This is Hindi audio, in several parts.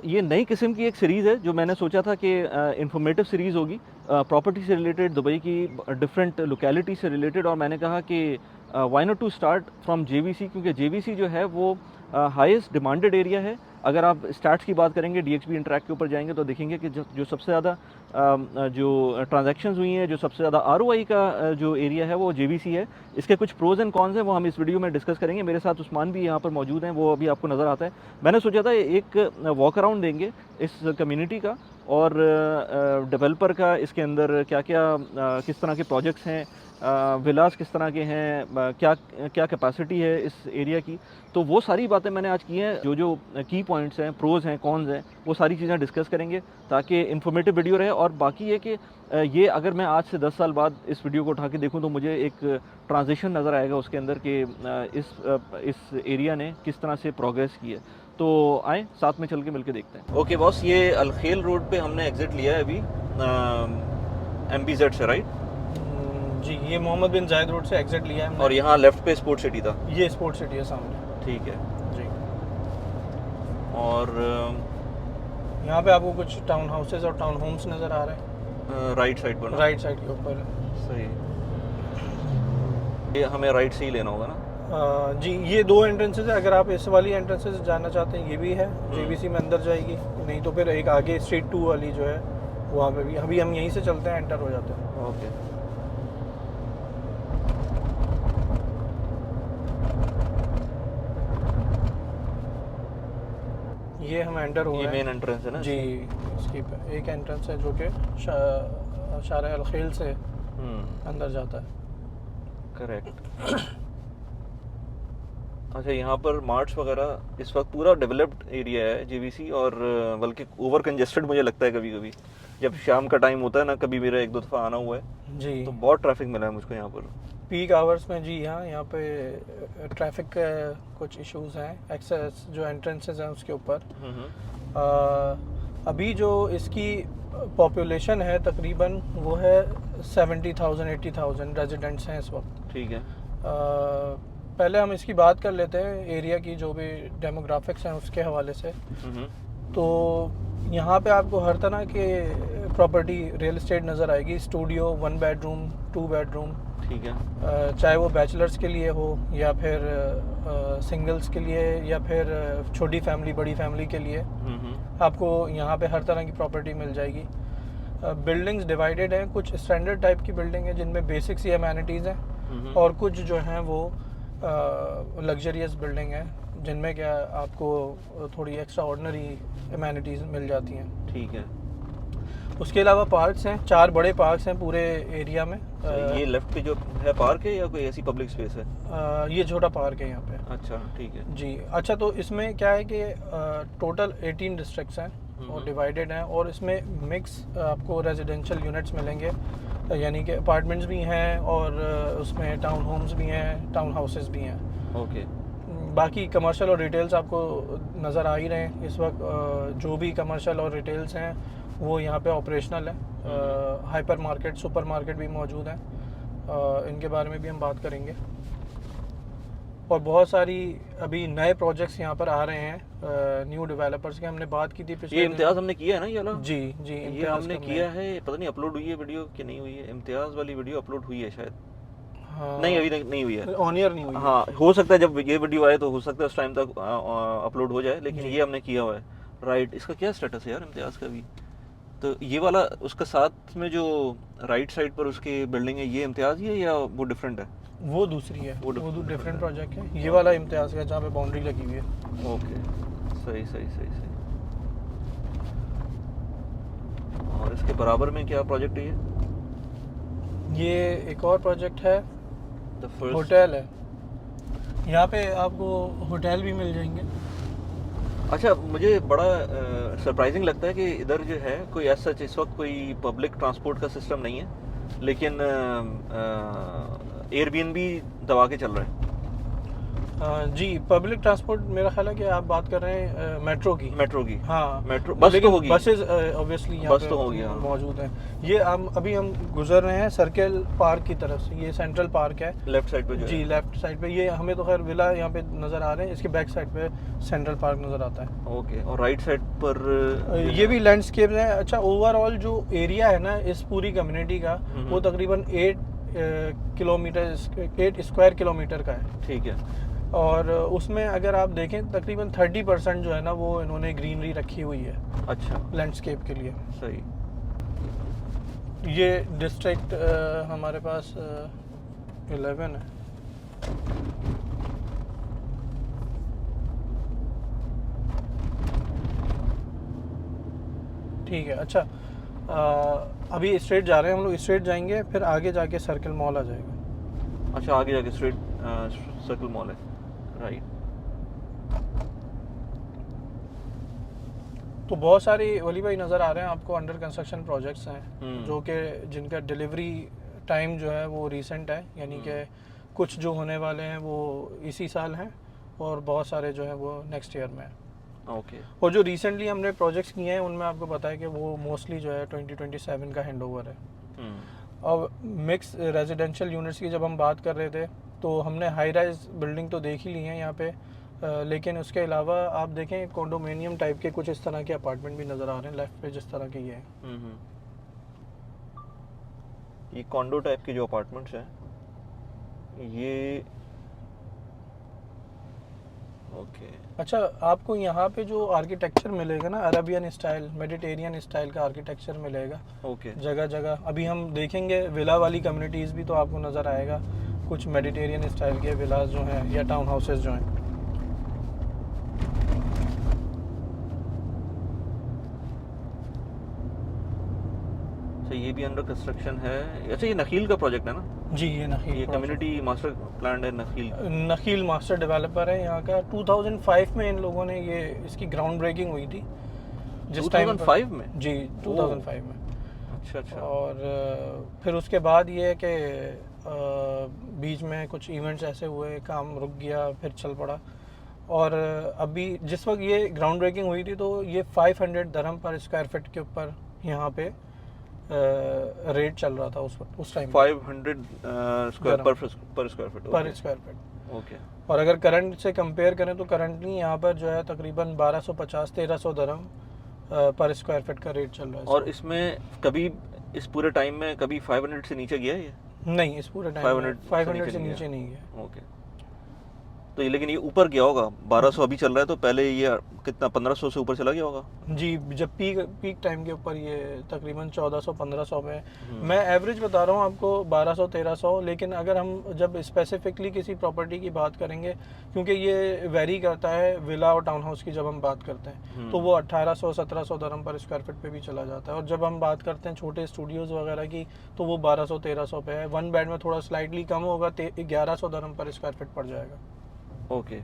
ये नई किस्म की एक सीरीज़ है जो मैंने सोचा था कि इंफॉर्मेटिव सीरीज़ होगी, प्रॉपर्टी से रिलेटेड, दुबई की डिफरेंट लोकेलिटी से रिलेटेड। और मैंने कहा कि why not to start from JVC, क्योंकि जेवीसी जो है वो हाईएस्ट डिमांडेड एरिया है। अगर आप स्टैट्स की बात करेंगे, डीएक्सबी इंटरैक्ट के ऊपर जाएंगे तो देखेंगे कि जो सबसे ज़्यादा जो ट्रांजैक्शंस हुई हैं, जो सबसे ज़्यादा आरओआई का जो एरिया है वो जेवीसी है। इसके कुछ प्रोज एंड कॉन्स हैं, वो हम इस वीडियो में डिस्कस करेंगे। मेरे साथ उस्मान भी यहाँ पर मौजूद हैं, वो अभी आपको नज़र आता है। मैंने सोचा था एक वॉक अराउंड देंगे इस कम्युनिटी का, और डेवलपर का इसके अंदर क्या क्या किस तरह के प्रोजेक्ट्स हैं, विलास किस तरह के हैं, क्या क्या कैपेसिटी है इस एरिया की। तो वो सारी बातें मैंने आज की हैं। जो जो की पॉइंट्स हैं, प्रोज हैं, कॉन्स हैं, वो सारी चीज़ें डिस्कस करेंगे ताकि इन्फॉर्मेटिव वीडियो रहे। और बाकी ये कि ये अगर मैं आज से 10 साल बाद इस वीडियो को उठा के देखूं तो मुझे एक ट्रांजिशन नज़र आएगा उसके अंदर कि इस एरिया ने किस तरह से प्रोग्रेस की है। तो आए साथ में चल के मिल के देखते हैं। ओके बॉस, ये अलखेल रोड पे हमने एग्जिट लिया है अभी MBZ से, राइट? जी, ये मोहम्मद बिन जायद रोड से एग्जिट लिया है हमने। और यहाँ लेफ्ट पे स्पोर्ट सिटी था। ये स्पोर्ट सिटी है सामने। ठीक है जी, और यहाँ पे आपको कुछ टाउन हाउसेज और टाउन होम्स नज़र आ रहे हैं राइट साइड पर ना? राइट साइड के ऊपर। सही। ये हमें राइट से ही लेना होगा ना? जी, ये दो एंट्रेंसेज है। अगर आप इस वाली एंट्रेंसेज जाना चाहते हैं, ये भी है, जेवीसी में अंदर जाएगी। नहीं तो फिर एक आगे स्ट्रीट 2 वाली जो है वहाँ पे भी। अभी हम यहीं से चलते हैं, एंटर हो जाते हैं। ओके। ये हम एंटर हो ये रहे मेन हैं। एंट्रेंस है ना? जी, इसकी एक एंट्रेंस है जो कि शारा अलखेल से अंदर जाता है। करेक्ट। अच्छा, यहाँ पर मार्ट्स वगैरह इस वक्त पूरा डेवलप्ड एरिया है जेवीसी, और बल्कि ओवर कंजेस्टेड मुझे लगता है कभी कभी। जब शाम का टाइम होता है ना, कभी मेरा एक दो दफ़ा आना हुआ है जी, तो बहुत ट्रैफिक मिला है मुझको यहाँ पर। पीक आवर्स में। जी हाँ, यहाँ पे ट्रैफिक के कुछ इश्यूज हैं। एक्सेस जो एंट्रेंसेस हैं उसके ऊपर। अभी जो इसकी पॉपुलेशन है तकरीबन वो है 70,000 80,000 रेजिडेंट्स हैं इस वक्त। ठीक है। पहले हम इसकी बात कर लेते हैं एरिया की, जो भी डेमोग्राफिक्स हैं उसके हवाले से। तो यहाँ पे आपको हर तरह के प्रॉपर्टी रियल एस्टेट नज़र आएगी। Studio, 1 bedroom, 2 bedroom. ठीक है। चाहे वो बैचलर्स के लिए हो या फिर सिंगल्स के लिए या फिर छोटी फैमिली, बड़ी फैमिली के लिए, आपको यहाँ पे हर तरह की प्रॉपर्टी मिल जाएगी। बिल्डिंग्स डिवाइडेड हैं। कुछ स्टैंडर्ड टाइप की बिल्डिंग है जिनमें बेसिक सी एमेनिटीज़ हैं, और कुछ जो हैं वो लग्जरियस बिल्डिंग है जिनमें क्या आपको थोड़ी एक्स्ट्रा ऑर्डिनरी एमेनिटीज़ मिल जाती हैं। ठीक है। उसके अलावा पार्क्स हैं, 4 बड़े पार्क्स हैं पूरे एरिया में। ये लेफ्ट पे जो है पार्क है या कोई ऐसी पब्लिक स्पेस है? ये छोटा पार्क है यहाँ पे। अच्छा, ठीक है जी। अच्छा, तो इसमें क्या है कि टोटल 18 डिस्ट्रिक्ट्स हैं और डिवाइडेड हैं, और इसमें मिक्स आपको रेजिडेंशियल यूनिट्स मिलेंगे, यानी कि अपार्टमेंट्स भी हैं और उसमें टाउन होम्स भी हैं, टाउन हाउसेस भी हैं। ओके। बाकी कमर्शियल और रिटेल्स आपको नज़र आ ही रहे हैं इस वक्त। जो भी कमर्शियल और रिटेल्स हैं वो यहाँ पे ऑपरेशनल है। हाइपर मार्केट, सुपर मार्केट भी मौजूद हैं। इनके बारे में भी हम बात करेंगे। और बहुत सारी अभी नए प्रोजेक्ट्स यहाँ पर आ रहे हैं न्यू डेवलपर्स के। हमने बात की थी पिछले। ये इम्तियाज़ हमने किया है ना, ये वाला? जी जी, ये हमने किया है। पता नहीं अपलोड हुई है वीडियो कि नहीं हुई है। इम्तियाज़ वाली वीडियो अपलोड हुई है शायद। हाँ, नहीं, अभी तक नहीं हुई है। ऑन ईयर नहीं हुई है। हाँ, हो सकता है जब ये वीडियो आए तो हो सकता है उस टाइम तक अपलोड हो जाए, लेकिन ये हमने किया हुआ है। राइट, इसका क्या स्टेटस है यार इम्तियाज़ का भी? तो ये वाला उसका साथ में जो राइट साइड पर उसकी बिल्डिंग है, ये इम्तियाज़ ही है या वो डिफरेंट है? वो दूसरी है, वो डिफरेंट प्रोजेक्ट है। ये वाला इम्तियाज़ का जहाँ पे बाउंड्री लगी हुई है। ओके, सही सही सही सही। और इसके बराबर में क्या प्रोजेक्ट है ये एक और प्रोजेक्ट है, द फर्स्ट होटल है। यहाँ पे आपको होटल भी मिल जाएंगे। अच्छा, मुझे बड़ा सरप्राइजिंग लगता है कि इधर जो है कोई ऐसा इस वक्त कोई पब्लिक ट्रांसपोर्ट का सिस्टम नहीं है, लेकिन एयरबीएनबी दबा के चल रहा है। जी, पब्लिक ट्रांसपोर्ट मेरा ख्याल है कि आप बात कर रहे हैं मेट्रो की। मेट्रो की? हाँ, मेट्रो बस तो होगी, बसेज ऑब्वियसली यहाँ बस पे तो होगी, हाँ। मौजूद हैं। ये अभी हम गुजर रहे हैं सर्किल पार्क की तरफ से। ये सेंट्रल पार्क है लेफ्ट साइड पे जो जी, है। लेफ्ट साइड पे। ये हमें तो खैर विला यहाँ पे नज़र आ रहे हैं, इसके बैक साइड पे सेंट्रल पार्क नज़र आता है। ओके, और राइट साइड पर ये भी लैंडस्केप है। अच्छा, ओवरऑल जो एरिया है ना इस पूरी कम्युनिटी का, वो तकरीबन 8 स्क्वायर किलोमीटर का है। ठीक है। और उसमें अगर आप देखें तकरीबन 30% जो है ना वो इन्होंने ग्रीनरी रखी हुई है अच्छा, लैंडस्केप के लिए। सही। ये डिस्ट्रिक्ट हमारे पास 11 है। ठीक है। अच्छा, अभी स्ट्रेट जा रहे हैं हम लोग, स्ट्रेट जाएंगे फिर आगे जाके सर्किल मॉल आ जाएगा। अच्छा, आगे जाके स्ट्रेट सर्कल मॉल है, राइट। तो बहुत सारी वली भाई नज़र आ रहे हैं आपको अंडर कंस्ट्रक्शन प्रोजेक्ट्स हैं जो कि जिनका डिलीवरी टाइम जो है वो रीसेंट है, यानी कि कुछ जो होने वाले हैं वो इसी साल हैं और बहुत सारे जो हैं वो नेक्स्ट ईयर में हैं। ओके। और जो रिसेंटली हमने प्रोजेक्ट्स किए हैं उनमें आपको पता है कि वो मोस्टली जो है 2027 का हैंड ओवर है। और मिक्स रेजिडेंशियल यूनिट्स की जब हम बात कर रहे थे तो हमने हाई राइज बिल्डिंग तो देख ही ली हैं यहाँ पे, लेकिन उसके अलावा आप देखें कॉन्डोमिनियम टाइप के कुछ इस तरह के अपार्टमेंट भी नज़र आ रहे हैं लेफ्ट पे, जिस तरह के ये हैं। ये कॉन्डो टाइप के जो अपार्टमेंट्स हैं ये, ओके। अच्छा, आपको यहाँ पे जो आर्किटेक्चर मिलेगा ना अरबियन स्टाइल, मेडिटेरियन स्टाइल का आर्किटेक्चर मिलेगा ओके। जगह जगह। अभी हम देखेंगे विला वाली कम्युनिटीज़ भी तो आपको नज़र आएगा, कुछ मेडिटेरियन स्टाइल के विलास जो हैं या टाउन हाउसेस जो हैं। अच्छा, ये भी अंडर कंस्ट्रक्शन है। अच्छा, ये नखील का प्रोजेक्ट है ना? जी, ये नखील ये कम्युनिटी मास्टर प्लान है नखील। नखील मास्टर डेवलपर है यहाँ का। 2005 में इन लोगों ने ये इसकी ग्राउंड ब्रेकिंग हुई थी जिस टाइम 2005 में? जी, 2005 में। अच्छा अच्छा। और फिर उसके बाद ये है कि बीच में कुछ इवेंट्स ऐसे हुए, काम रुक गया, फिर चल पड़ा। और अभी जिस वक्त ये ग्राउंड ब्रेकिंग हुई थी तो ये 500 दरहम पर स्क्वायर फीट के ऊपर यहाँ पे रेट चल रहा था उस टाइम 500 स्क्वायर पर स्क्वायर फीट पर स्क्वायर फीट। ओके। और अगर करंट से कंपेयर करें तो करंटली यहाँ पर जो है तकरीबन 1250-1300 दरहम पर स्क्वायर फीट का रेट चल रहा है। और इसमें कभी इस पूरे टाइम में कभी 500 से नीचे गया है ये? नहीं, इस पूरे टाइम 500 से नीचे नहीं गया। ओके। तो ये लेकिन ये ऊपर गया होगा, 1200 अभी चल रहा है तो पहले ये कितना 1500 से ऊपर चला गया होगा? जी, जब पीक टाइम के ऊपर ये तकरीबन 1400-1500 में, मैं एवरेज बता रहा हूँ आपको 1200-1300। लेकिन अगर हम जब स्पेसिफिकली किसी प्रॉपर्टी की बात करेंगे, क्योंकि ये वेरी करता है विला और टाउन हाउस की जब हम बात करते हैं तो वो 1800-1700 दरहम पर स्क्वायर फीट पे भी चला जाता है। और जब हम बात करते हैं छोटे स्टूडियोज़ वगैरह की तो वो 1200-1300 पे है। वन बेड में थोड़ा स्लाइटली कम होगा, 1100 दरहम पर स्क्वायर फीट पड़ जाएगा। ओके।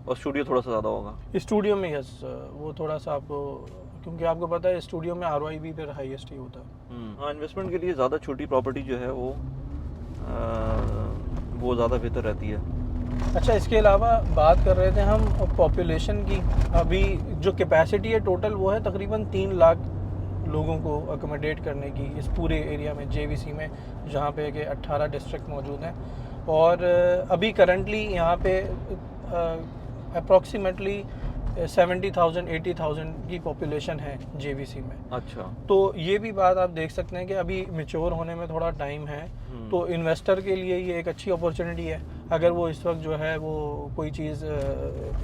और स्टूडियो थोड़ा सा ज़्यादा होगा स्टूडियो में? यस, वो थोड़ा सा आपको, क्योंकि आपको पता है स्टूडियो में ROI भी फिर हाईएस्ट ही होता है। हाँ, इन्वेस्टमेंट के लिए ज़्यादा छोटी प्रॉपर्टी जो है वो ज़्यादा बेहतर रहती है। अच्छा, इसके अलावा बात कर रहे थे हम पॉपुलेशन की। अभी जो कैपेसिटी है टोटल वो है तकरीबन 3 लाख लोगों को अकोमोडेट करने की इस पूरे एरिया में, JVC में, जहाँ पे कि 18 डिस्ट्रिक्ट मौजूद हैं। और अभी करंटली यहाँ पे अप्रॉक्सीमेटली 70,000-80,000 की पॉपुलेशन है JVC में। अच्छा। तो ये भी बात आप देख सकते हैं कि अभी मैच्योर होने में थोड़ा टाइम है, तो इन्वेस्टर के लिए ये एक अच्छी अपॉर्चुनिटी है। अगर वो इस वक्त जो है वो कोई चीज़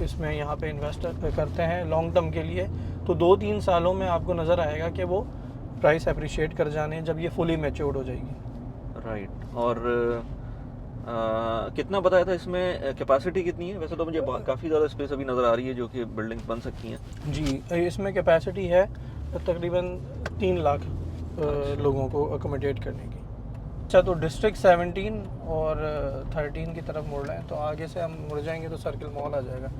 इसमें यहाँ पे इन्वेस्ट करते हैं लॉन्ग टर्म के लिए, तो 2-3 सालों में आपको नज़र आएगा कि वो प्राइस अप्रिशिएट कर जाने जब ये फुली मैच्योर्ड हो जाएगी। राइट। और कितना बताया था इसमें कैपेसिटी कितनी है? वैसे तो मुझे काफ़ी ज़्यादा स्पेस अभी नज़र आ रही है जो कि बिल्डिंग्स बन सकती हैं। जी, इसमें कैपेसिटी है तकरीबन 3 लाख लोगों को अकोमोडेट करने की। अच्छा, तो डिस्ट्रिक्ट 17 और 13 की तरफ मुड़ रहे हैं, तो आगे से हम मुड़ जाएंगे तो सर्किल मॉल आ जाएगा।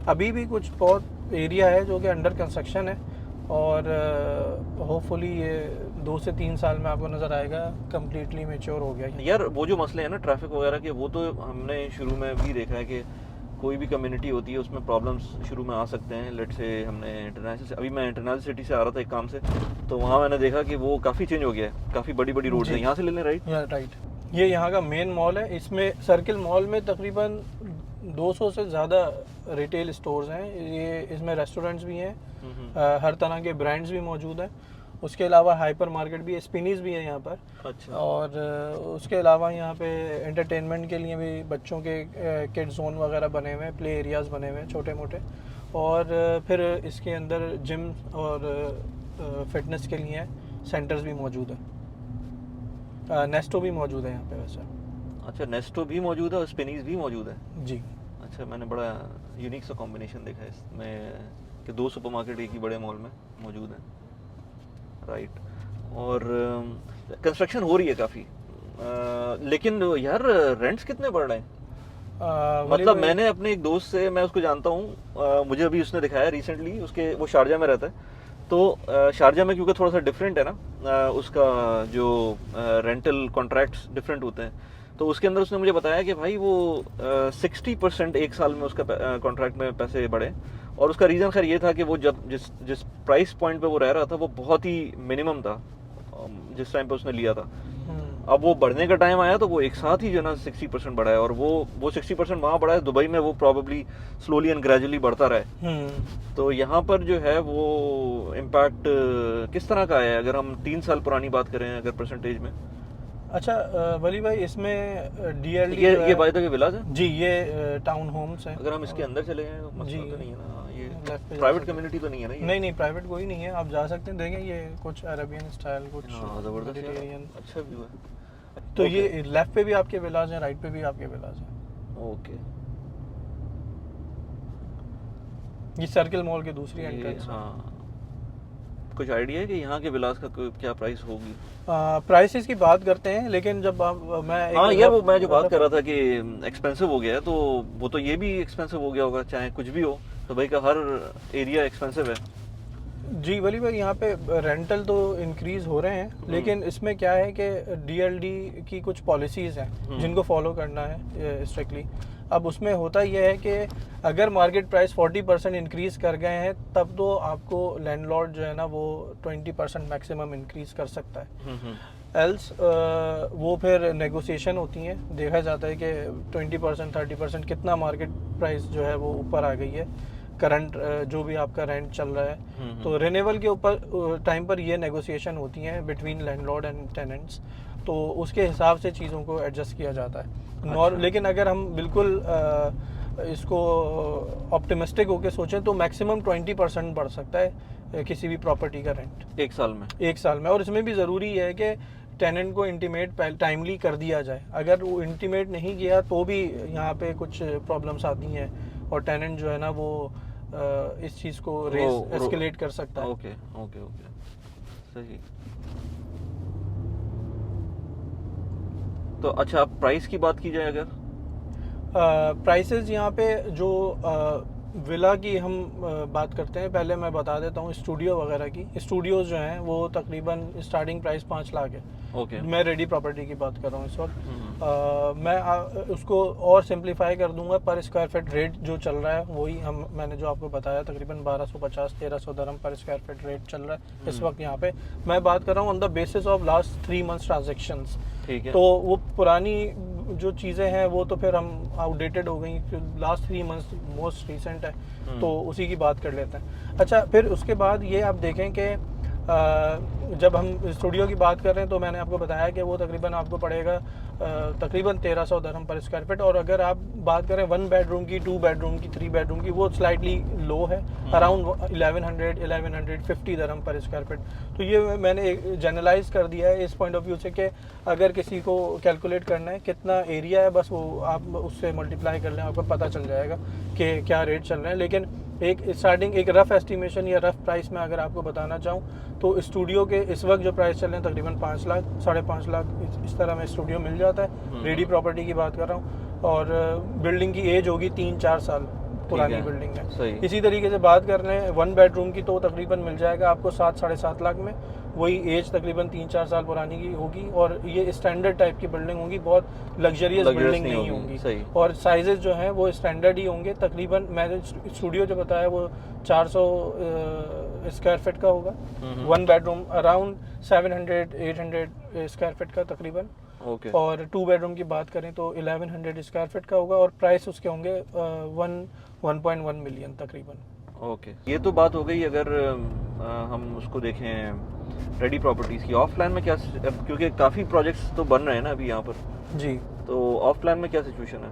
अभी भी कुछ बहुत एरिया है जो कि अंडर कंस्ट्रक्शन है और होपफुली ये 2 से 3 साल में आपको नज़र आएगा कम्प्लीटली मैच्योर हो गया। यार वो जो मसले हैं ना ट्रैफिक वगैरह के, वो तो हमने शुरू में भी देखा है कि कोई भी कम्युनिटी होती है उसमें प्रॉब्लम्स शुरू में आ सकते हैं। लेट से हमने अभी मैं इंटरनेशनल सिटी से आ रहा था एक काम से, तो वहाँ मैंने देखा कि वो काफ़ी चेंज हो गया है, काफ़ी बड़ी बड़ी रोड्स हैं। यहाँ से ले लें, राइट? राइट, ये यहाँ का मेन मॉल है। इसमें सर्किल मॉल में तकरीबन 200 से ज़्यादा रिटेल स्टोर्स हैं। ये इसमें रेस्टोरेंट्स भी हैं, हर तरह के ब्रांड्स भी मौजूद हैं। उसके अलावा हाइपर मार्केट भी है, स्पिनीज भी है यहाँ पर। अच्छा। और उसके अलावा यहाँ पे एंटरटेनमेंट के लिए भी बच्चों के किड जोन वगैरह बने हुए हैं, प्ले एरियाज़ बने हुए हैं छोटे मोटे। और फिर इसके अंदर जिम और फिटनेस के लिए सेंटर्स भी मौजूद है। नेस्टो भी मौजूद है यहाँ पे वैसे। अच्छा, नेस्टो भी मौजूद है और स्पिनीज भी मौजूद है जी। अच्छा, मैंने बड़ा यूनिक सा कॉम्बिनेशन देखा है इसमें कि 2 सुपरमार्केट एक ही बड़े मॉल में मौजूद हैं, राइट। और कंस्ट्रक्शन हो रही है काफ़ी, लेकिन यार रेंट्स कितने बढ़ रहे हैं? मतलब मैंने अपने एक दोस्त से, मैं उसको जानता हूँ, मुझे अभी उसने दिखाया रिसेंटली, उसके वो शारजा में रहता है। तो शारजा में क्योंकि थोड़ा सा डिफरेंट है ना, उसका जो रेंटल कॉन्ट्रैक्ट्स डिफरेंट होते हैं, तो उसके अंदर उसने मुझे बताया कि भाई वो 60% एक साल में उसका कॉन्ट्रैक्ट में पैसे बढ़े। और उसका रीज़न खैर ये था कि वो जब जिस प्राइस पॉइंट पे वो रह रहा था वो बहुत ही मिनिमम था जिस टाइम पे उसने लिया था। अब वो बढ़ने का टाइम आया तो वो एक साथ ही जो ना 60% बढ़ा है, और वो 60% वहाँ बढ़ा है। दुबई में वो प्रॉबेबली स्लोली एंड ग्रेजुअली बढ़ता रहा है। तो यहाँ पर जो है वो इम्पैक्ट किस तरह का है अगर हम 3 साल पुरानी बात करें अगर परसेंटेज में? अच्छा वली भाई, इसमें DLD ये बाय द वे विलाज है जी, ये टाउन होम्स हैं। अगर हम इसके अंदर चले गए तो मसला जी, तो नहीं है ना, ये लेफ्ट पे प्राइवेट कम्युनिटी तो नहीं है ना ये? नहीं, प्राइवेट कोई नहीं है, आप जा सकते हैं, देखें ये कुछ अरेबियन स्टाइल, कुछ जबरदस्त मेडिटेरियन। अच्छा व्यू है। तो ये लेफ्ट पे भी आपके विलाज हैं, राइट पे भी आपके विलाज हैं। ओके, ये सर्किल मॉल की दूसरी एंट्रेंस है। हाँ, कुछ आइडिया है कि यहाँ के विलास का क्या प्राइस होगी? प्राइसेस की बात करते हैं, लेकिन जब मैं हाँ यार, वो मैं जो बात कर रहा था कि एक्सपेंसिव हो गया है, तो वो तो ये भी एक्सपेंसिव हो गया होगा, चाहे कुछ भी हो। तो भाई का हर एरिया एक्सपेंसिव है। जी वली भाई, यहाँ पे रेंटल तो इंक्रीज हो रहे हैं, लेकिन इसमें क्या है कि DLD की कुछ पॉलिसीज़ हैं जिनको फॉलो करना है स्ट्रिक्टली। अब उसमें होता यह है कि अगर मार्केट प्राइस 40% इंक्रीज़ कर गए हैं, तब तो आपको लैंडलॉर्ड जो है ना वो 20% मैक्सिमम इंक्रीज़ कर सकता है। एल्स वो फिर नेगोशिएशन होती हैं, देखा जाता है कि 20% 30% कितना मार्केट प्राइस जो है वो ऊपर आ गई है करंट जो भी आपका रेंट चल रहा है। तो रिन्यूअल के ऊपर टाइम पर ये नेगोशिएशन होती हैं बिटवीन लैंडलॉर्ड एंड टेनेंट्स, तो उसके हिसाब से चीज़ों को एडजस्ट किया जाता है। अच्छा। लेकिन अगर हम बिल्कुल इसको ऑप्टिमिस्टिक होकर सोचें तो मैक्सिमम 20% बढ़ सकता है किसी भी प्रॉपर्टी का रेंट एक साल में। एक साल में। और इसमें भी ज़रूरी है कि टेनेंट को इंटीमेट टाइमली कर दिया जाए। अगर वो इंटीमेट नहीं किया तो भी यहाँ पे कुछ प्रॉब्लम्स आती हैं, और टेनेंट जो है ना वो इस चीज़ को एस्केलेट कर सकता है। ओके ओके ओके, सही। तो अच्छा, अब प्राइस की बात की जाए अगर? प्राइसेस यहाँ पे जो विला की हम बात करते हैं, पहले मैं बता देता हूँ स्टूडियो वगैरह की। स्टूडियोज़ जो हैं वो तकरीबन स्टार्टिंग प्राइस 5 लाख है। ओके। मैं रेडी प्रॉपर्टी की बात कर रहा हूँ इस वक्त। मैं उसको और सिंप्लीफाई कर दूंगा, पर स्क्वायर फीट रेट जो चल रहा है वही मैंने जो आपको बताया, तकरीबन 1250-1300 दरहम पर स्क्वायर फीट रेट चल रहा है इस वक्त यहाँ पे। मैं बात कर रहा हूँ on the basis of last 3 months transactions. ठीक है। तो वो पुरानी जो चीज़ें हैं वो तो फिर हम आउटडेटेड हो गई, लास्ट 3 मंथ्स मोस्ट रिसेंट है, तो उसी की बात कर लेते हैं। अच्छा, फिर उसके बाद ये आप देखें कि जब हम स्टूडियो की बात कर रहे हैं तो मैंने आपको बताया कि वो तकरीबन आपको पड़ेगा तकरीबन 1300 दरहम पर स्क्वायर फीट। और अगर आप बात करें 1 बेडरूम की, 2 बेडरूम की, 3 बेडरूम की, वो स्लाइटली लो है, अराउंड 1150 दरहम पर स्क्वायर फीट। तो ये मैंने जनरलाइज कर दिया है इस पॉइंट ऑफ व्यू से कि अगर किसी को कैलकुलेट करना है कितना एरिया है, बस वो आप उससे मल्टीप्लाई कर लें, आपको पता चल जाएगा कि क्या रेट चल रहे हैं। लेकिन एक स्टार्टिंग एक रफ़ एस्टिमेशन या रफ़ प्राइस में अगर आपको बताना चाहूँ तो स्टूडियो के इस वक्त जो प्राइस चल रहे हैं तकरीबन 5 लाख 5.5 लाख इस तरह में स्टूडियो मिल जाता है। रेडी प्रॉपर्टी की बात कर रहा हूँ, और बिल्डिंग की एज होगी 3-4 साल पुरानी बिल्डिंग है। इसी तरीके से बात कर रहे हैं 1 बेडरूम की, तो तकरीबन मिल जाएगा आपको 7-7.5 लाख में। वही एज तकरीबन 3-4 साल पुरानी की होगी, और ये स्टैंडर्ड टाइप की बिल्डिंग होगी, बहुत लग्जरियस बिल्डिंग नहीं होगी। सही। और साइजेस जो हैं वो स्टैंडर्ड ही होंगे। तकरीबन मैंने स्टूडियो जो बताया वो 400 स्क्वायर फीट का होगा। 1 बेडरूम अराउंड 700-800 स्क्वायर फीट का तकरीबन। ओके। और 2 बेडरूम की बात करें तो 1100 स्क्वायर फीट का होगा, और प्राइस उसके होंगे 1.1 मिलियन तकरीबन। ओके, ये तो बात हो गई। अगर हम उसको देखें रेडी प्रॉपर्टीज़ की, ऑफ प्लान में क्या, क्योंकि काफ़ी प्रोजेक्ट्स तो बन रहे हैं ना अभी यहाँ पर, जी। तो ऑफ प्लान में क्या सिचुएशन है?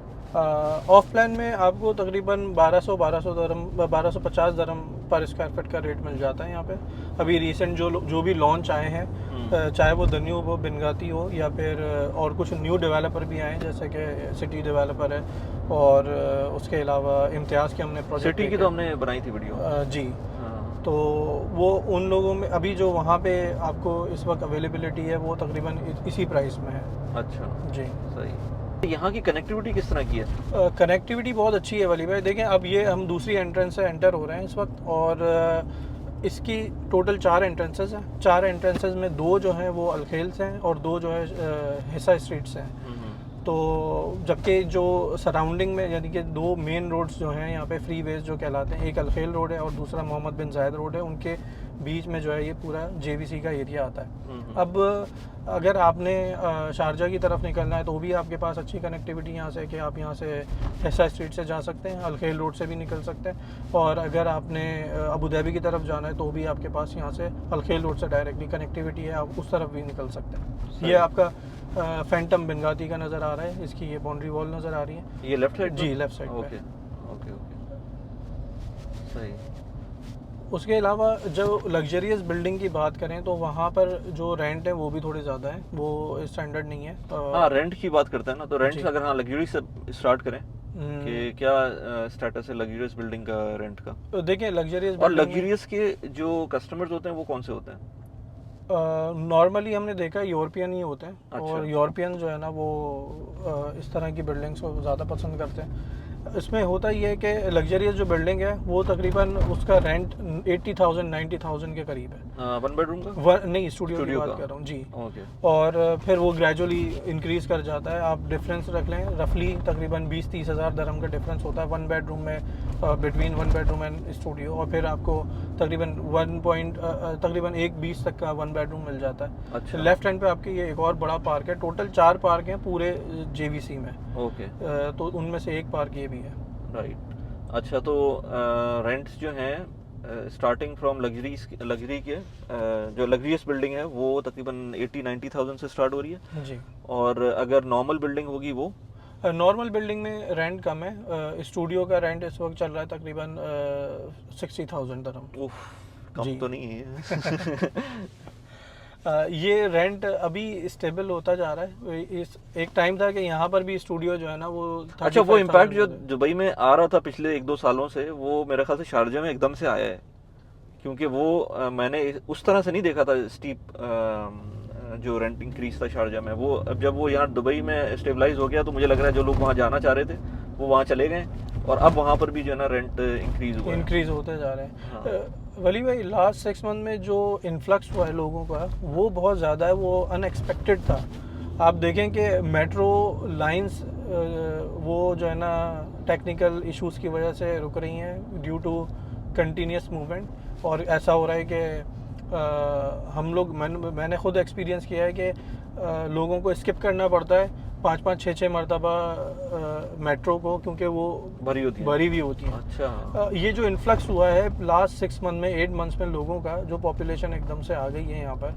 ऑफ प्लान में आपको तकरीबन 1250 दरम पर स्क्वायर फीट का रेट मिल जाता है यहाँ पे। अभी रिसेंट जो भी लॉन्च आए हैं, चाहे वो द न्यू हो, बिनगाती हो, या फिर और कुछ न्यू डेवलपर भी आए हैं, जैसे कि सिटी डेवलपर है, और उसके अलावा इम्तियाज़ के हमने प्रोजेक्ट सिटी की तो हमने बनाई थी वीडियो। जी। हाँ। तो वो उन लोगों में अभी जो वहाँ पे आपको इस वक्त अवेलेबिलिटी है वो तकरीबन इसी प्राइस में है। अच्छा जी। सही। यहाँ की कनेक्टिविटी किस तरह की है? कनेक्टिविटी बहुत अच्छी है वली भाई। देखें, अब ये हम दूसरी एंट्रेंस से एंटर हो रहे हैं इस वक्त, और इसकी टोटल 4 एंट्रेंसेस हैं। 4 एंट्रेंसेस में 2 जो हैं वो अलखेल से हैं, और 2 जो है हिस्सा स्ट्रीट से हैं। तो जबकि जो सराउंडिंग में, यानी कि 2 मेन रोड्स जो हैं यहाँ पे फ्री वेज जो कहलाते हैं, एक अलखेल रोड है और दूसरा मोहम्मद बिन जायद रोड है, उनके बीच में जो है ये पूरा जेवीसी का एरिया आता है। अब अगर आपने शारजा की तरफ निकलना है तो भी आपके पास अच्छी कनेक्टिविटी यहाँ से, कि आप यहाँ से हिस्सा स्ट्रीट से जा सकते हैं, अलखेल रोड से भी निकल सकते हैं, और अगर आपने अबू धाबी की तरफ जाना है तो भी आपके पास यहाँ से अलखेल रोड से डायरेक्टली कनेक्टिविटी है, आप उस तरफ भी निकल सकते हैं। ये आपका फैंटम बिनगाती का नज़र आ रहा है, इसकी ये बाउंड्री वॉल नज़र आ रही है। ये लेफ्ट साइड? जी, लेफ्ट साइड पे। ओके ओके ओके, सही। उसके अलावा जो लग्जरियस बिल्डिंग की बात करें तो वहाँ पर जो रेंट है वो भी थोड़े ज़्यादा है, वो स्टैंडर्ड नहीं है। हाँ, रेंट की बात करते हैं ना, तो रेंट अगर हाँ लग्जरी से स्टार्ट करें कि क्या स्टेटस है लग्जरियस बिल्डिंग का रेंट का? तो देखिए, लग्जरियस और लग्जरियस के जो कस्टमर्स होते हैं वो कौन से होते हैं? नॉर्मली हमने देखा यूरोपियन ही होते हैं। अच्छा। और यूरोपियन जो है ना वो इस तरह की बिल्डिंग्स को ज़्यादा पसंद करते हैं। इसमें होता ये है कि लग्जरियस जो बिल्डिंग है वो तकरीबन उसका रेंट 80,000-90,000 के करीब है। 1 बेडरूम का? नहीं, स्टूडियो की बात कर रहा हूँ जी। ओके। और फिर वो ग्रेजुअली इंक्रीज़ कर जाता है। आप डिफरेंस रख लें, रफली तकरीबन 20-30 हज़ार दरम का डिफरेंस होता है 1 बेडरूम में, बिटवीन 1 बेडरूम एंड स्टूडियो। और फिर आपको तकरीबन 1.20 तक का 1 बेडरूम मिल जाता है। अच्छा। लेफ्ट हैंड पे आपके ये एक और बड़ा पार्क है, टोटल 4 पार्क हैं पूरे जेवीसी में। ओके। तो उनमें से एक पार्क ये भी है। राइट। अच्छा, तो रेंट्स जो हैं स्टार्टिंग फ्रॉम लग्जरी के जो लग्जरियस बिल्डिंग है वो तकरीबन 80-90,000 से स्टार्ट हो रही है जी। और अगर नॉर्मल बिल्डिंग होगी वो नॉर्मल बिल्डिंग में रेंट कम है। स्टूडियो का रेंट इस वक्त चल रहा है तकरीबन 60,000 दरम। उफ, कम तो नहीं है। ये रेंट अभी स्टेबल होता जा रहा है। इस एक टाइम था कि यहाँ पर भी स्टूडियो जो है ना वो अच्छा, वो इम्पैक्ट जो दुबई में आ रहा था पिछले 1-2 सालों से, वो मेरे ख्याल से शारजा में एकदम से आया है, क्योंकि वो मैंने उस तरह से नहीं देखा था स्टीप जो रेंट इंक्रीज था शारजा में। वो अब जब वो यहाँ दुबई में स्टेबलाइज हो गया तो मुझे लग रहा है जो लोग वहाँ जाना चाह रहे थे वो वहाँ चले गए, और अब वहाँ पर भी जो है ना रेंट इंक्रीज होते जा रहे हैं। हाँ। वली भाई, लास्ट 6 मंथ में जो इन्फ्लक्स हुआ है लोगों का वो बहुत ज़्यादा है, वो अनएक्सपेक्टेड था। आप देखें कि मेट्रो लाइंस वो जो है ना टेक्निकल इश्यूज़ की वजह से रुक रही हैं ड्यू टू कंटिन्यूस मूवमेंट। और ऐसा हो रहा है कि हम लोग मैंने खुद एक्सपीरियंस किया है कि लोगों को स्किप करना पड़ता है 5-5, 6-6 मरतबा मेट्रो को, क्योंकि वो भरी हुई होती है। अच्छा। ये जो इन्फ्लक्स हुआ है लास्ट 6 मंथ में, 8 मंथ्स में लोगों का जो पॉपुलेशन एकदम से आ गई है यहाँ पर,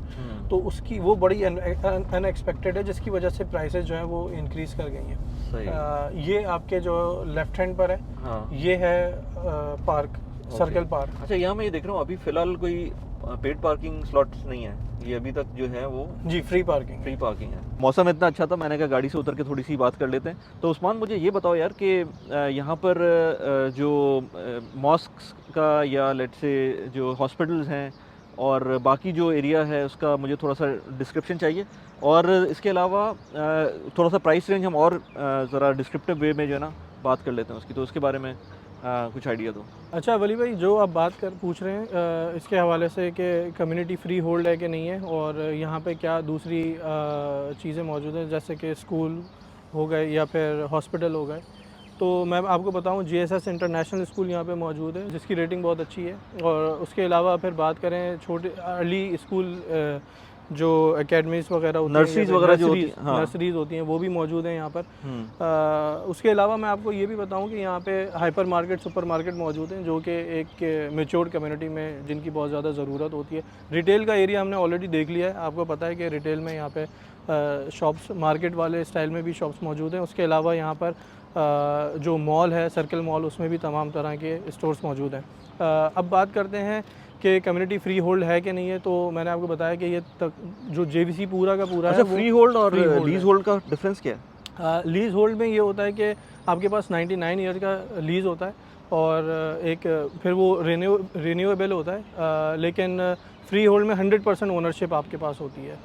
तो उसकी वो बड़ी अनएक्सपेक्टेड है, जिसकी वजह से प्राइसेस जो हैं वो इंक्रीज कर गई हैं। ये आपके जो लेफ्ट हैंड पर है, हाँ। ये है पार्क, सर्कल पार्क। अच्छा, यहाँ मैं ये देख रहा हूँ अभी फिलहाल कोई पेड पार्किंग स्लॉट्स नहीं है, ये अभी तक जो है वो जी फ्री पार्किंग है। मौसम इतना अच्छा था, मैंने कहा गाड़ी से उतर के थोड़ी सी बात कर लेते हैं। तो उस्मान, मुझे ये बताओ यार कि यहाँ पर जो मॉस्क्स का या लेट्स से जो हॉस्पिटल्स हैं और बाकी जो एरिया है उसका मुझे थोड़ा सा डिस्क्रिप्शन चाहिए, और इसके अलावा थोड़ा सा प्राइस रेंज हम और ज़रा डिस्क्रिप्टिव वे में जो है ना बात कर लेते हैं उसकी, तो उसके बारे में कुछ आइडिया दो। अच्छा वली भाई, जो आप बात पूछ रहे हैं इसके हवाले से कि कम्युनिटी फ्री होल्ड है कि नहीं है, और यहाँ पे क्या दूसरी चीज़ें मौजूद हैं जैसे कि स्कूल हो गए या फिर हॉस्पिटल हो गए, तो मैं आपको बताऊं जीएसएस इंटरनेशनल स्कूल यहाँ पे मौजूद है जिसकी रेटिंग बहुत अच्छी है। और उसके अलावा फिर बात करें छोटे अर्ली स्कूल जो एकेडमीज़ वगैरह होती हैं, नर्सरीज वगैरह जो होती हैं, हाँ। नर्सरीज़ होती हैं, वो भी मौजूद हैं यहाँ पर। हम्म। उसके अलावा मैं आपको ये भी बताऊं कि यहाँ पे हाइपर मार्केट, सुपर मार्केट मौजूद हैं जो कि एक मेच्योर्ड कम्युनिटी में जिनकी बहुत ज़्यादा ज़रूरत होती है। रिटेल का एरिया हमने ऑलरेडी देख लिया है, आपको पता है कि रिटेल में यहाँ पे शॉप्स मार्केट वाले स्टाइल में भी शॉप्स मौजूद हैं। उसके अलावा यहाँ पर जो मॉल है सर्कल मॉल, उसमें भी तमाम तरह के स्टोर्स मौजूद हैं। अब बात करते हैं कि कम्युनिटी फ्री होल्ड है कि नहीं है, तो मैंने आपको बताया कि ये तक जो जेवीसी पूरा का पूरा अच्छा, है, फ्री होल्ड और free hold लीज है। होल्ड का डिफरेंस क्या है? लीज़ होल्ड में ये होता है कि आपके पास 99 ईयर का लीज़ होता है, और एक फिर वो रिन्यूएबल होता है, लेकिन फ्री होल्ड में 100% ओनरशिप आपके पास होती है।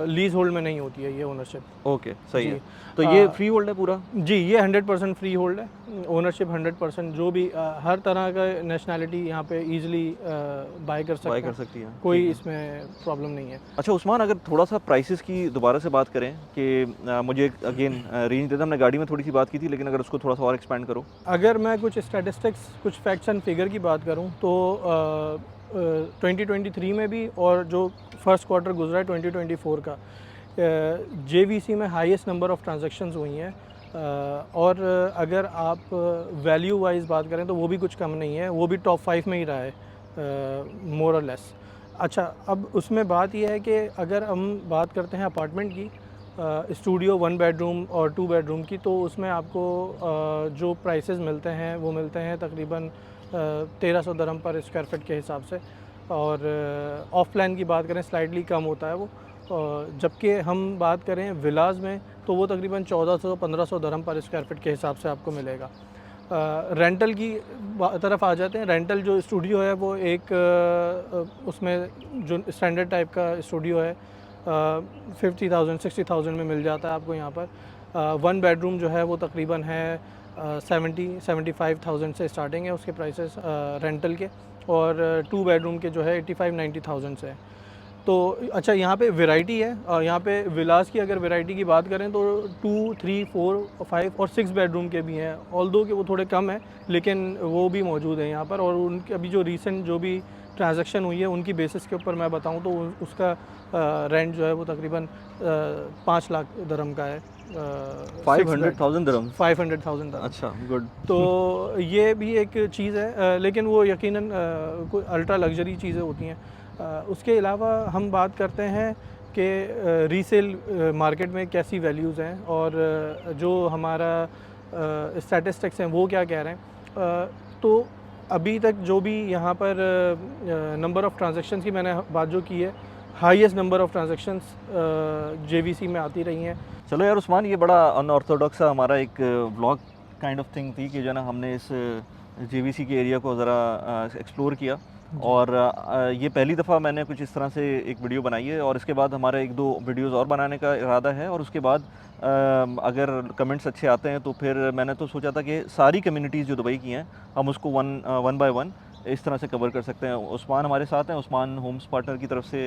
लीज़ होल्ड में नहीं होती है ये ओनरशिप। ओके, सही जी। है। तो ये फ्री होल्ड है पूरा? जी, ये 100% फ्री होल्ड है, ओनरशिप 100%। जो भी हर तरह का नेशनैलिटी यहाँ पे ईजिली बाय कर सकती है, कोई इसमें प्रॉब्लम नहीं है। अच्छा उस्मान, अगर थोड़ा सा प्राइसेस की दोबारा से बात करें कि मुझे अगेन रेंज देता, हमने गाड़ी में थोड़ी सी बात की थी, लेकिन अगर उसको थोड़ा सा और एक्सपैंड करो। अगर मैं कुछ स्टैटिस्टिक्स, कुछ फैक्ट्स एंड फिगर की बात करूं तो 2023 में भी और जो फर्स्ट क्वार्टर गुजरा है 2024 का, जेवीसी में हाईएस्ट नंबर ऑफ़ ट्रांजैक्शंस हुई हैं। और अगर आप वैल्यू वाइज बात करें तो वो भी कुछ कम नहीं है, वो भी टॉप 5 में ही रहा है मोर और लेस। अच्छा, अब उसमें बात यह है कि अगर हम बात करते हैं अपार्टमेंट की, स्टूडियो 1 बेडरूम और 2 बेडरूम की, तो उसमें आपको जो प्राइसेस मिलते हैं वो मिलते हैं तकरीबन 1300 दरहम पर स्क्वायर फीट के हिसाब से। और ऑफ प्लान की बात करें स्लाइटली कम होता है वो, जबकि हम बात करें विलाज में तो वो तकरीबन 1400-1500 दरहम पर स्क्वायर फीट के हिसाब से आपको मिलेगा। रेंटल की तरफ आ जाते हैं। रेंटल जो स्टूडियो है वो एक उसमें जो स्टैंडर्ड टाइप का स्टूडियो है 50,000-60,000 में मिल जाता है आपको यहाँ पर। 1 बेडरूम जो है वो तकरीबन है 70-75,000 से स्टार्टिंग है उसके प्राइसेस रेंटल के, और 2 बेडरूम के जो है 85-90,000 से है। तो अच्छा, यहाँ पे वैरायटी है, यहाँ पे विलास की अगर वैरायटी की बात करें तो 2, 3, 4, 5 और 6 बेडरूम के भी हैं, ऑल्दो कि वो थोड़े कम हैं लेकिन वो भी मौजूद हैं यहाँ पर। और उनके अभी जो रीसेंट जो भी ट्रांजैक्शन हुई है उनकी बेसिस के ऊपर मैं बताऊँ तो उसका रेंट जो है वो तकरीबन 5 लाख दरम का है। 500,000 दरम? 500,000 दरम। अच्छा, गुड। तो ये भी एक चीज़ है, लेकिन वो यकीनन कोई अल्ट्रा लग्जरी चीज़ें होती हैं। उसके अलावा हम बात करते हैं कि रीसेल मार्केट में कैसी वैल्यूज़ हैं, और जो हमारा स्टैटिस्टिक्स हैं वो क्या कह रहे हैं। तो अभी तक जो भी यहाँ पर नंबर ऑफ़ ट्रांजैक्शंस की मैंने बात जो की है, highest number of transactions JVC में आती रही हैं। चलो यार उस्मान, ये बड़ा अनऑर्थोडॉक्स सा हमारा एक व्लॉग काइंड ऑफ थिंग थी कि जो ना हमने इस जेवीसी के एरिया को ज़रा एक्सप्लोर किया, और ये पहली दफ़ा मैंने कुछ इस तरह से एक वीडियो बनाई है, और इसके बाद हमारा 1-2 वीडियोज़ और बनाने का इरादा है। और उसके बाद अगर कमेंट्स अच्छे आते हैं तो फिर मैंने तो सोचा था कि सारी कम्युनिटीज़ जो दुबई की हैं हम उसको वन बाय वन इस तरह से कवर कर सकते हैं। उस्मान हमारे साथ हैं, उस्मान होम्स पार्टनर की तरफ से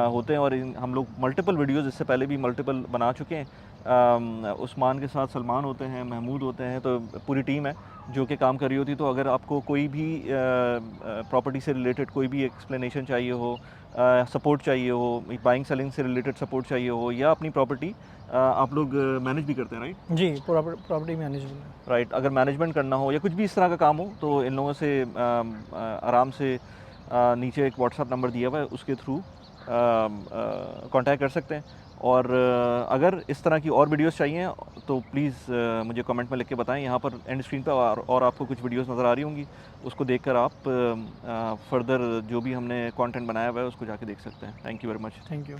होते हैं, और हम लोग मल्टीपल वीडियोज़ इससे पहले भी मल्टीपल बना चुके हैं। उस्मान के साथ सलमान होते हैं, महमूद होते हैं, तो पूरी टीम है जो कि काम कर रही होती। तो अगर आपको कोई भी प्रॉपर्टी से रिलेटेड कोई भी एक्सप्लेनेशन चाहिए हो, सपोर्ट चाहिए हो, बाइंग सेलिंग से रिलेटेड सपोर्ट चाहिए हो, या अपनी प्रॉपर्टी आप लोग मैनेज भी करते हैं, राइट? जी, प्रॉपर्टी मैनेजमेंट। राइट, अगर मैनेजमेंट करना हो या कुछ भी इस तरह का काम हो तो इन लोगों से आराम से नीचे एक व्हाट्सएप नंबर दिया हुआ है, उसके थ्रू कांटेक्ट कर सकते हैं। और अगर इस तरह की और वीडियोस चाहिए तो प्लीज़ मुझे कमेंट में लिख के बताएं। यहाँ पर एंड स्क्रीन पर और आपको कुछ वीडियोस नज़र आ रही होंगी, उसको देखकर आप फर्दर जो भी हमने कंटेंट बनाया हुआ है उसको जाके देख सकते हैं। Thank you very much. Thank you.